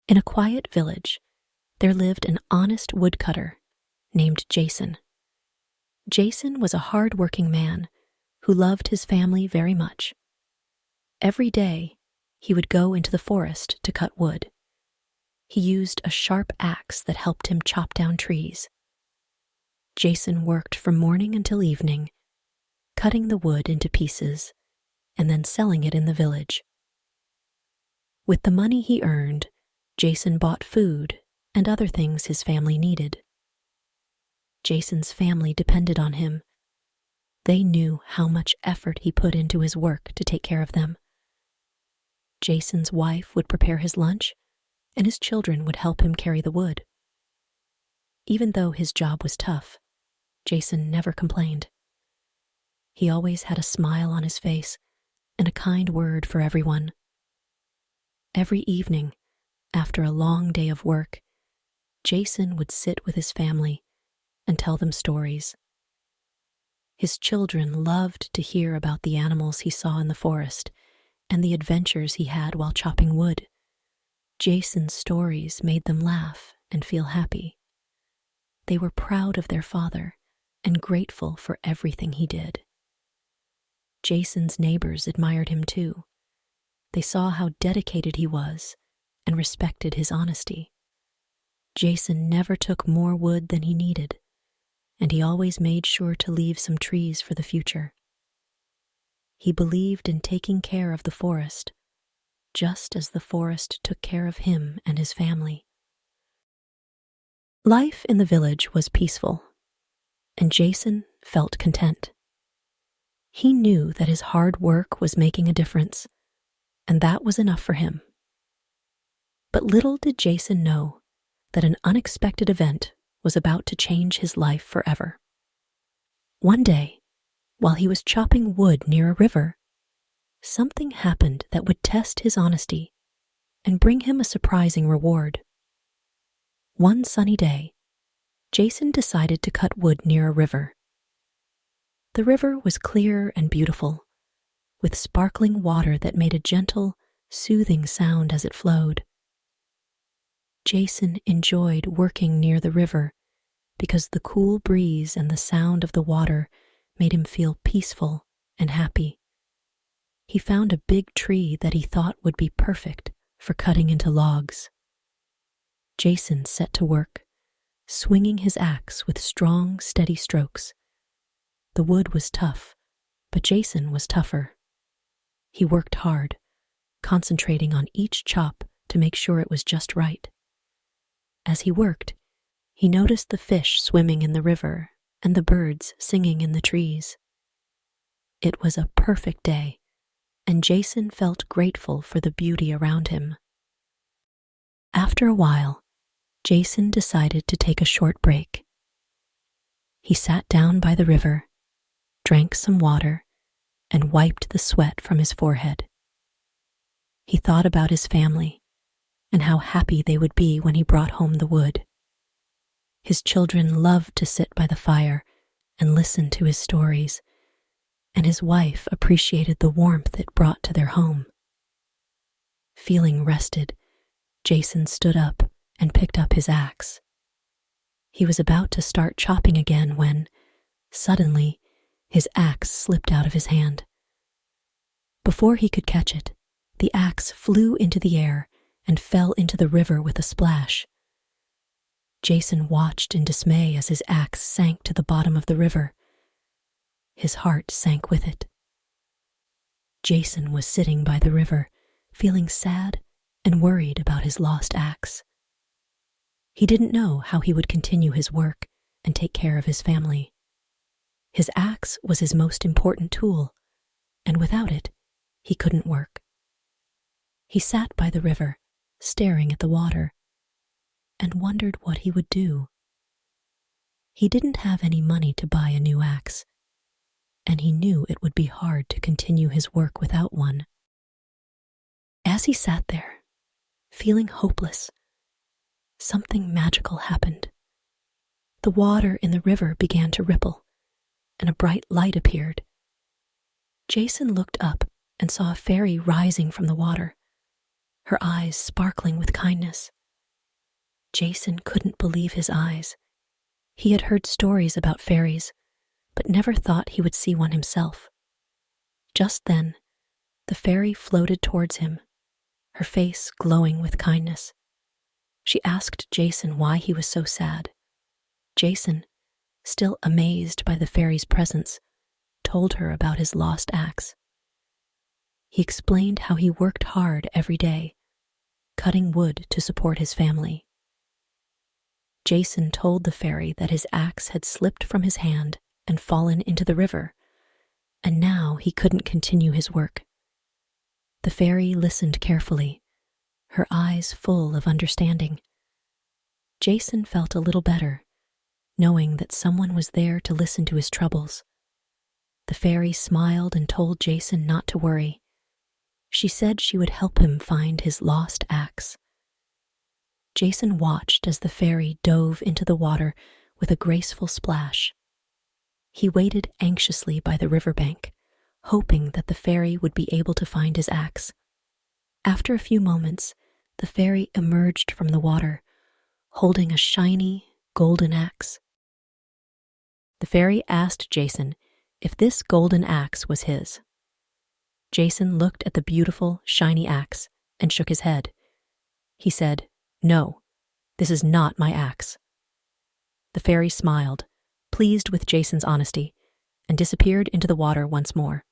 In a quiet village, there lived an honest woodcutter named Jason. Jason was a hard-working man who loved his family very much. Every day, he would go into the forest to cut wood. He used a sharp axe that helped him chop down trees. Jason worked from morning until evening, cutting the wood into pieces and then selling it in the village. With the money he earned, Jason bought food and other things his family needed. Jason's family depended on him. They knew how much effort he put into his work to take care of them. Jason's wife would prepare his lunch, and his children would help him carry the wood. Even though his job was tough, Jason never complained. He always had a smile on his face and a kind word for everyone. Every evening, after a long day of work, Jason would sit with his family and tell them stories. His children loved to hear about the animals he saw in the forest and the adventures he had while chopping wood. Jason's stories made them laugh and feel happy. They were proud of their father and grateful for everything he did. Jason's neighbors admired him too. They saw how dedicated he was and respected his honesty. Jason never took more wood than he needed, and he always made sure to leave some trees for the future. He believed in taking care of the forest, just as the forest took care of him and his family. Life in the village was peaceful, and Jason felt content. He knew that his hard work was making a difference, and that was enough for him. But little did Jason know that an unexpected event was about to change his life forever. One day, while he was chopping wood near a river, something happened that would test his honesty and bring him a surprising reward. One sunny day, Jason decided to cut wood near a river. The river was clear and beautiful, with sparkling water that made a gentle, soothing sound as it flowed. Jason enjoyed working near the river because the cool breeze and the sound of the water made him feel peaceful and happy. He found a big tree that he thought would be perfect for cutting into logs. Jason set to work, swinging his axe with strong, steady strokes. The wood was tough, but Jason was tougher. He worked hard, concentrating on each chop to make sure it was just right. As he worked, he noticed the fish swimming in the river and the birds singing in the trees. It was a perfect day, and Jason felt grateful for the beauty around him. After a while, Jason decided to take a short break. He sat down by the river, drank some water, and wiped the sweat from his forehead. He thought about his family and how happy they would be when he brought home the wood. His children loved to sit by the fire and listen to his stories, and his wife appreciated the warmth it brought to their home. Feeling rested, Jason stood up and picked up his axe. He was about to start chopping again when, suddenly, his axe slipped out of his hand. Before he could catch it, the axe flew into the air and fell into the river with a splash. Jason watched in dismay as his axe sank to the bottom of the river. His heart sank with it. Jason was sitting by the river, feeling sad and worried about his lost axe. He didn't know how he would continue his work and take care of his family. His axe was his most important tool, and without it, he couldn't work. He sat by the river, staring at the water, and wondered what he would do. He didn't have any money to buy a new axe, and he knew it would be hard to continue his work without one. As he sat there, feeling hopeless, something magical happened. The water in the river began to ripple, and a bright light appeared. Jason looked up and saw a fairy rising from the water. her eyes sparkling with kindness. Jason couldn't believe his eyes. He had heard stories about fairies, but never thought he would see one himself. Just then, the fairy floated towards him, her face glowing with kindness. She asked Jason why he was so sad. Jason, still amazed by the fairy's presence, told her about his lost axe. He explained how he worked hard every day, cutting wood to support his family. Jason told the fairy that his axe had slipped from his hand and fallen into the river, and now he couldn't continue his work. The fairy listened carefully, her eyes full of understanding. Jason felt a little better, knowing that someone was there to listen to his troubles. The fairy smiled and told Jason not to worry. She said she would help him find his lost axe. Jason watched as the fairy dove into the water with a graceful splash. He waited anxiously by the riverbank, hoping that the fairy would be able to find his axe. After a few moments, the fairy emerged from the water, holding a shiny, golden axe. The fairy asked Jason if this golden axe was his. Jason looked at the beautiful, shiny axe and shook his head. He said, "No, this is not my axe." The fairy smiled, pleased with Jason's honesty, and disappeared into the water once more.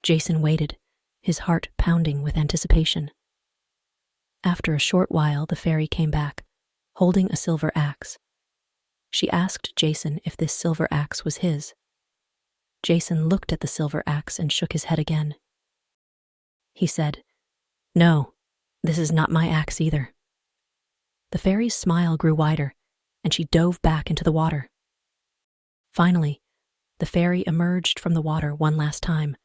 Jason waited, his heart pounding with anticipation. After a short while, the fairy came back, holding a silver axe. She asked Jason if this silver axe was his. Jason looked at the silver axe and shook his head again. He said, "No, this is not my axe either." The fairy's smile grew wider, and she dove back into the water. Finally, the fairy emerged from the water one last time,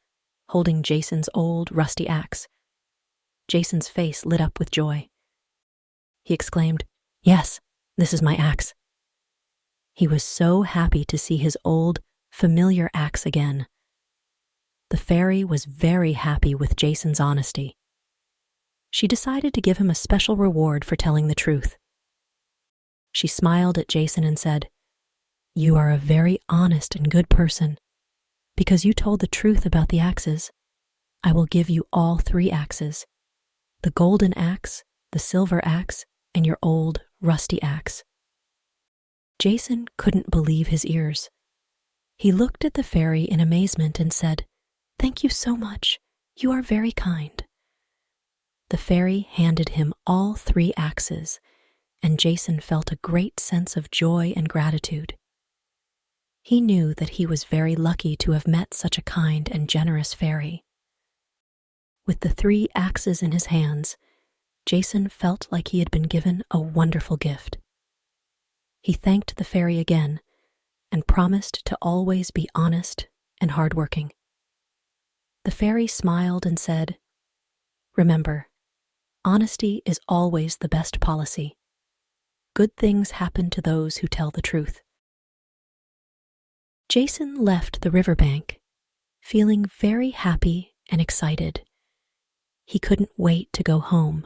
holding Jason's old, rusty axe. Jason's face lit up with joy. He exclaimed, "Yes, this is my axe." He was so happy to see his old, familiar axe again. The fairy was very happy with Jason's honesty. She decided to give him a special reward for telling the truth. She smiled at Jason and said, "You are a very honest and good person. Because you told the truth about the axes, I will give you all 3 axes: the golden axe, the silver axe, and your old, rusty axe." Jason couldn't believe his ears. He looked at the fairy in amazement and said, "Thank you so much. You are very kind." The fairy handed him all 3 axes, and Jason felt a great sense of joy and gratitude. He knew that he was very lucky to have met such a kind and generous fairy. With the 3 axes in his hands, Jason felt like he had been given a wonderful gift. He thanked the fairy again and promised to always be honest and hardworking. The fairy smiled and said, "Remember, honesty is always the best policy. Good things happen to those who tell the truth." Jason left the riverbank, feeling very happy and excited. He couldn't wait to go home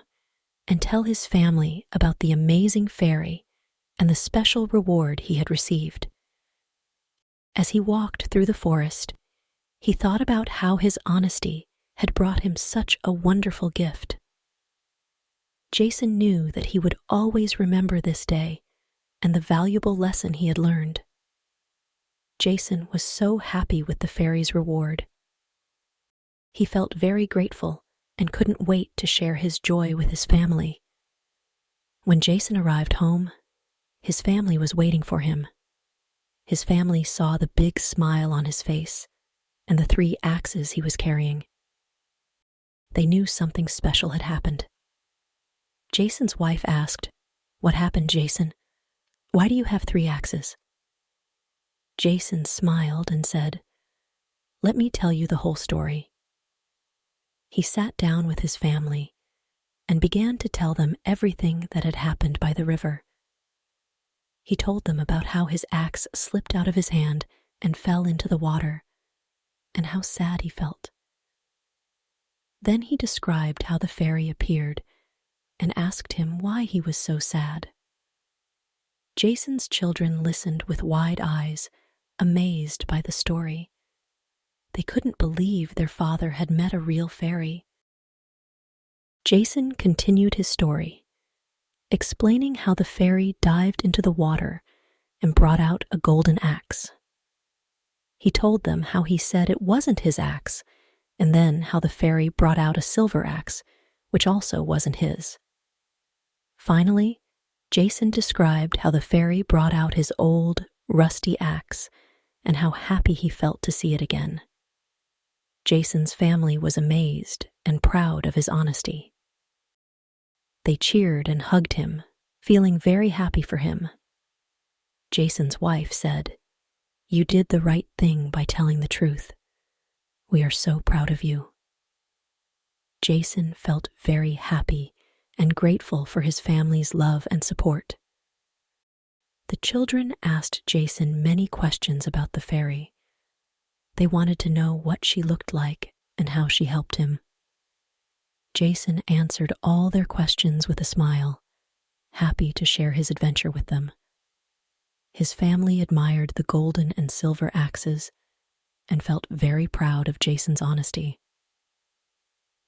and tell his family about the amazing fairy and the special reward he had received. As he walked through the forest, he thought about how his honesty had brought him such a wonderful gift. Jason knew that he would always remember this day and the valuable lesson he had learned. Jason was so happy with the fairy's reward. He felt very grateful and couldn't wait to share his joy with his family. When Jason arrived home, his family was waiting for him. His family saw the big smile on his face and the 3 axes he was carrying. They knew something special had happened. Jason's wife asked, "What happened, Jason? Why do you have 3 axes?" Jason smiled and said, "Let me tell you the whole story." He sat down with his family and began to tell them everything that had happened by the river. He told them about how his axe slipped out of his hand and fell into the water, and how sad he felt. Then he described how the fairy appeared and asked him why he was so sad. Jason's children listened with wide eyes, amazed by the story. They couldn't believe their father had met a real fairy. Jason continued his story, explaining how the fairy dived into the water and brought out a golden axe. He told them how he said it wasn't his axe, and then how the fairy brought out a silver axe, which also wasn't his. Finally, Jason described how the fairy brought out his old, rusty axe and how happy he felt to see it again. Jason's family was amazed and proud of his honesty. They cheered and hugged him, feeling very happy for him. Jason's wife said, "You did the right thing by telling the truth. We are so proud of you." Jason felt very happy and grateful for his family's love and support. The children asked Jason many questions about the fairy. They wanted to know what she looked like and how she helped him. Jason answered all their questions with a smile, happy to share his adventure with them. His family admired the golden and silver axes and felt very proud of Jason's honesty.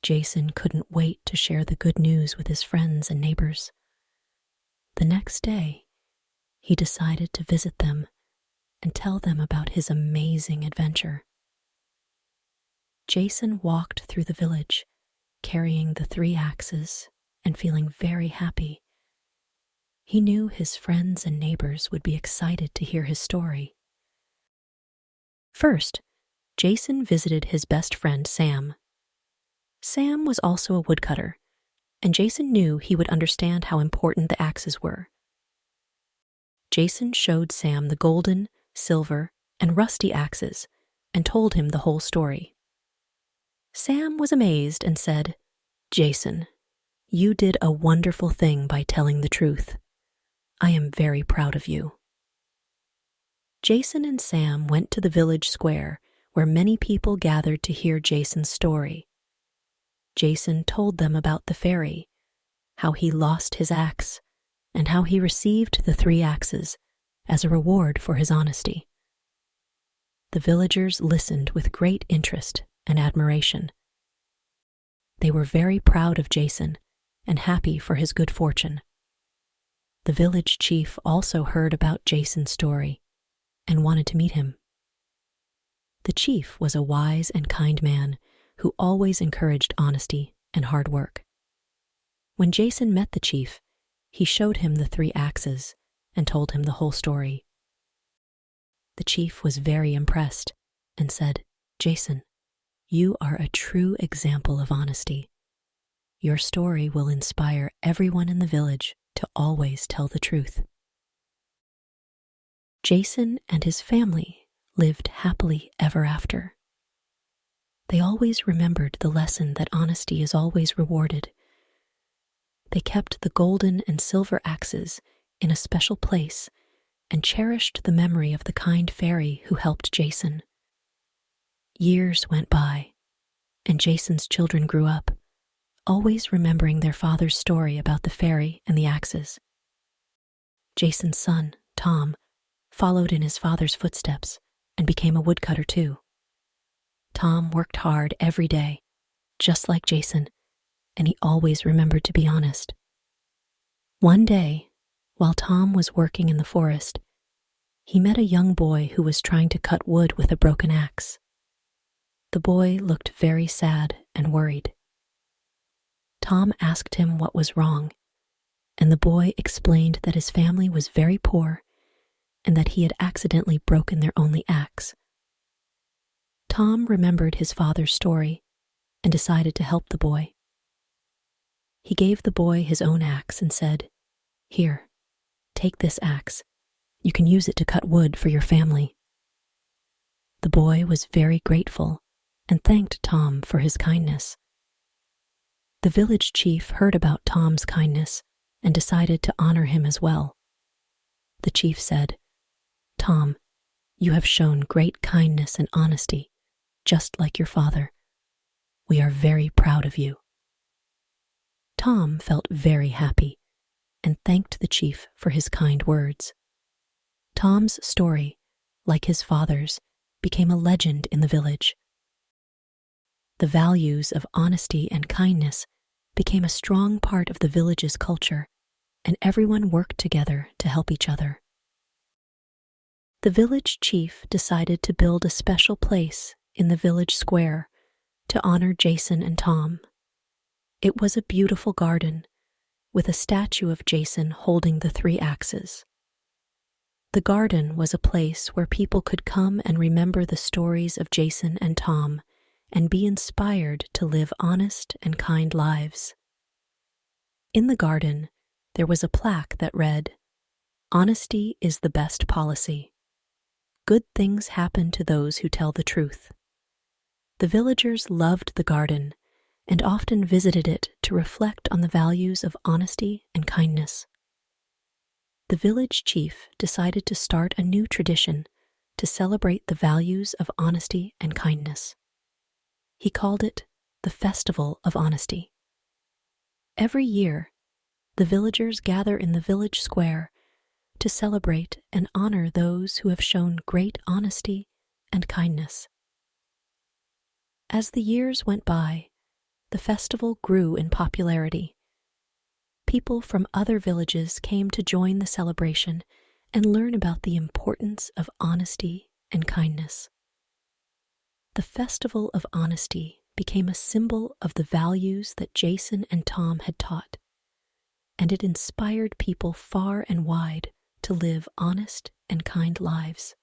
Jason couldn't wait to share the good news with his friends and neighbors. The next day, he decided to visit them and tell them about his amazing adventure. Jason walked through the village, carrying the 3 axes and feeling very happy. He knew his friends and neighbors would be excited to hear his story. First, Jason visited his best friend Sam. Sam was also a woodcutter, and Jason knew he would understand how important the axes were. Jason showed Sam the golden, silver, and rusty axes and told him the whole story. Sam was amazed and said, "Jason, you did a wonderful thing by telling the truth. I am very proud of you." Jason and Sam went to the village square where many people gathered to hear Jason's story. Jason told them about the fairy, how he lost his axe, and how he received the 3 axes as a reward for his honesty. The villagers listened with great interest and admiration. They were very proud of Jason and happy for his good fortune. The village chief also heard about Jason's story and wanted to meet him. The chief was a wise and kind man who always encouraged honesty and hard work. When Jason met the chief, he showed him the 3 axes and told him the whole story. The chief was very impressed and said, "Jason, you are a true example of honesty. Your story will inspire everyone in the village to always tell the truth." Jason and his family lived happily ever after. They always remembered the lesson that honesty is always rewarded. They kept the golden and silver axes in a special place and cherished the memory of the kind fairy who helped Jason. Years went by, and Jason's children grew up, always remembering their father's story about the fairy and the axes. Jason's son, Tom, followed in his father's footsteps and became a woodcutter too. Tom worked hard every day, just like Jason, and he always remembered to be honest. One day, while Tom was working in the forest, he met a young boy who was trying to cut wood with a broken axe. The boy looked very sad and worried. Tom asked him what was wrong, and the boy explained that his family was very poor and that he had accidentally broken their only axe. Tom remembered his father's story and decided to help the boy. He gave the boy his own axe and said, "Here, take this axe. You can use it to cut wood for your family." The boy was very grateful and thanked Tom for his kindness. The village chief heard about Tom's kindness and decided to honor him as well. The chief said, "Tom, you have shown great kindness and honesty, just like your father. We are very proud of you." Tom felt very happy and thanked the chief for his kind words. Tom's story, like his father's, became a legend in the village. The values of honesty and kindness became a strong part of the village's culture, and everyone worked together to help each other. The village chief decided to build a special place in the village square to honor Jason and Tom. It was a beautiful garden with a statue of Jason holding the 3 axes. The garden was a place where people could come and remember the stories of Jason and Tom and be inspired to live honest and kind lives. In the garden, there was a plaque that read, "Honesty is the best policy. Good things happen to those who tell the truth." The villagers loved the garden and often visited it to reflect on the values of honesty and kindness. The village chief decided to start a new tradition to celebrate the values of honesty and kindness. He called it the Festival of Honesty. Every year, the villagers gather in the village square to celebrate and honor those who have shown great honesty and kindness. As the years went by, the festival grew in popularity. People from other villages came to join the celebration and learn about the importance of honesty and kindness. The Festival of Honesty became a symbol of the values that Jason and Tom had taught, and it inspired people far and wide to live honest and kind lives.